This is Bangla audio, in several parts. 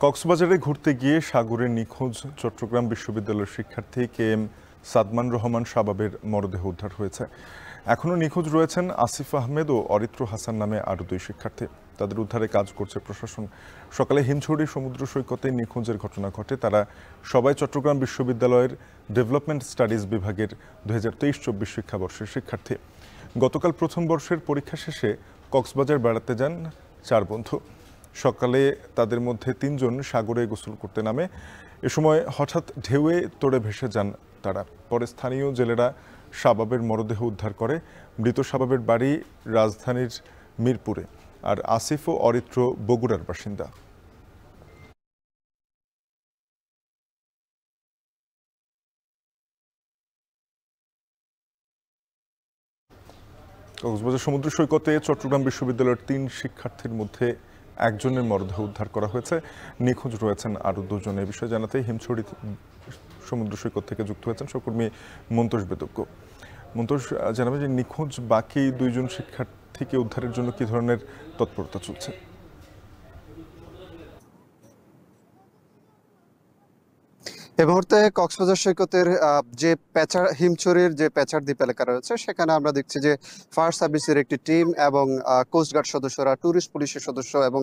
কক্সবাজারে ঘুরতে গিয়ে সাগরে নিখোঁজ চট্টগ্রাম বিশ্ববিদ্যালয়ের শিক্ষার্থী KM সাদমান রহমান শাবাবের মরদেহ উদ্ধার হয়েছে। এখনও নিখোঁজ রয়েছেন আসিফ আহমেদ ও অরিত্র হাসান নামে আরও 2 শিক্ষার্থী। তাদের উদ্ধারে কাজ করছে প্রশাসন। সকালে হিমছড়ি সমুদ্র সৈকতে নিখোঁজের ঘটনা ঘটে। তারা সবাই চট্টগ্রাম বিশ্ববিদ্যালয়ের ডেভেলপমেন্ট স্টাডিজ বিভাগের 2023-24 শিক্ষাবর্ষের শিক্ষার্থী। গতকাল প্রথম বর্ষের পরীক্ষা শেষে কক্সবাজার বেড়াতে যান 4 বন্ধু। সকালে তাদের মধ্যে 3 জন সাগরে গোসল করতে নামে। এ সময় হঠাৎ ঢেউয়ে তোড়ে ভেসে যান তারা। পরে স্থানীয় জেলেরা শাবাবের মরদেহ উদ্ধার করে। মৃত শাবাবের বাড়ি রাজধানীর মিরপুরে, আর আসিফ ও অরিত্র বগুড়ার বাসিন্দা। কক্সবাজার সমুদ্র সৈকতে চট্টগ্রাম বিশ্ববিদ্যালয়ের 3 শিক্ষার্থীর মধ্যে একজনের মরদেহ উদ্ধার করা হয়েছে। নিখোঁজ রয়েছেন আরও 2 জন। এ বিষয়ে জানাতে হিমছড়ি সমুদ্র সৈকত থেকে যুক্ত হয়েছেন সহকর্মী মন্তোষ বেদজ্ঞ। মন্তোষ, জানাবে যে নিখোঁজ বাকি 2 জন শিক্ষার্থীকে উদ্ধারের জন্য কি ধরনের তৎপরতা চলছে? এই মুহূর্তে কক্সবাজার সৈকতের যে হিমছড়ির যে প্যাচার দ্বীপ এলাকা রয়েছে, সেখানে আমরা দেখছি যে ফায়ার সার্ভিসের একটি টিম এবং কোস্টগার্ড সদস্যরা, ট্যুরিস্ট পুলিশের সদস্য এবং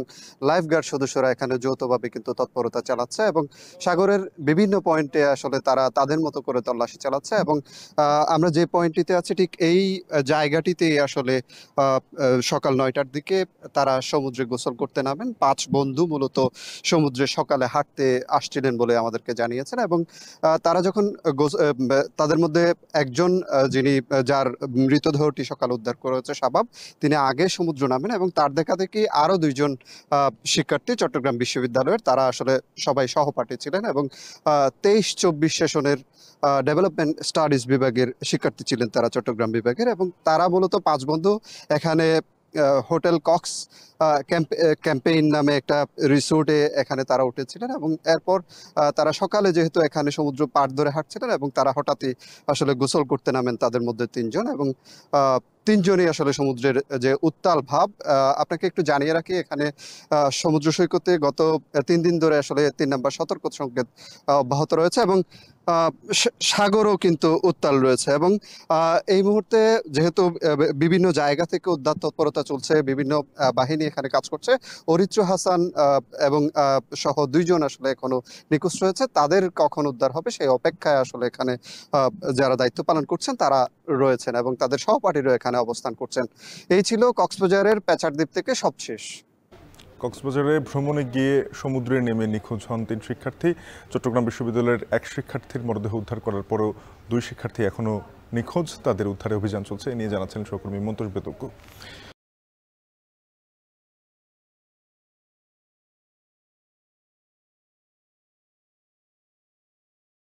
লাইফ গার্ড সদস্যরা এখানে যৌথভাবে কিন্তু তৎপরতা চালাচ্ছে এবং সাগরের বিভিন্ন পয়েন্টে আসলে তারা তাদের মতো করে তল্লাশি চালাচ্ছে। এবং আমরা যে পয়েন্টটিতে আছি ঠিক এই জায়গাটিতেই আসলে সকাল 9টার দিকে তারা সমুদ্রে গোসল করতে নামেন। 5 বন্ধু মূলত সমুদ্রে সকালে হাঁটতে আসছিলেন বলে আমাদেরকে জানিয়েছেন। এবং তারা যখন তাদের মধ্যে একজন যিনি যার মৃতদেহটি সকাল উদ্ধার করা হয়েছে, শাবাব, তিনি আগে সমুদ্র নামেন এবং তার দেখা দেখি আরো 2 জন শিক্ষার্থী চট্টগ্রাম বিশ্ববিদ্যালয়ের, তারা আসলে সবাই সহপাঠী ছিলেন এবং 23-24 সেশনের ডেভেলপমেন্ট স্টাডিজ বিভাগের শিক্ষার্থী ছিলেন তারা, চট্টগ্রাম বিভাগের। এবং তারা মূলত 5 বন্ধু এখানে হোটেল কক্স ক্যাম্পেইন নামে একটা রিসোর্টে এখানে তারা উঠেছিলেন। এবং এরপর তারা সকালে যেহেতু এখানে সমুদ্র পাড় ধরে হাঁটছিলেন এবং তারা হঠাৎই আসলে গোসল করতে নামেন তাদের মধ্যে 3 জন। এবং 3 জনই আসলে সমুদ্রের যে উত্তাল ভাব, আপনাকে একটু জানিয়ে রাখি, এখানে সমুদ্র সৈকতে গত 3 দিন ধরে আসলে 3 নম্বর সতর্ক সংকেত অব্যাহত রয়েছে এবং সাগরও কিন্তু উত্তাল রয়েছে। এবং এই মুহূর্তে যেহেতু বিভিন্ন জায়গা থেকে উদ্ধার তৎপরতা চলছে, বিভিন্ন বাহিনী এখানে কাজ করছে, অরিত্র হাসান এবং সহ 2 জন আসলে এখনো নিখোঁজ রয়েছে। তাদের কখন উদ্ধার হবে সেই অপেক্ষায় আসলে এখানে যারা দায়িত্ব পালন করছেন তারা রয়েছেন এবং তাদের সহপাঠীরাও এখানে অবস্থান করছেন। এই ছিল কক্সবাজারের প্যাচার দ্বীপ থেকে সবশেষ। কক্সবাজারে ভ্রমণে গিয়ে সমুদ্রে নেমে নিখোঁজ হন 3 শিক্ষার্থী। চট্টগ্রাম বিশ্ববিদ্যালয়ের 1 শিক্ষার্থীর মরদেহ উদ্ধার করার পরও 2 শিক্ষার্থী এখনও নিখোঁজ। তাদের উদ্ধারে অভিযান চলছে, এ নিয়ে জানাচ্ছেন সহকর্মী মন্তোষ বেদজ্ঞ।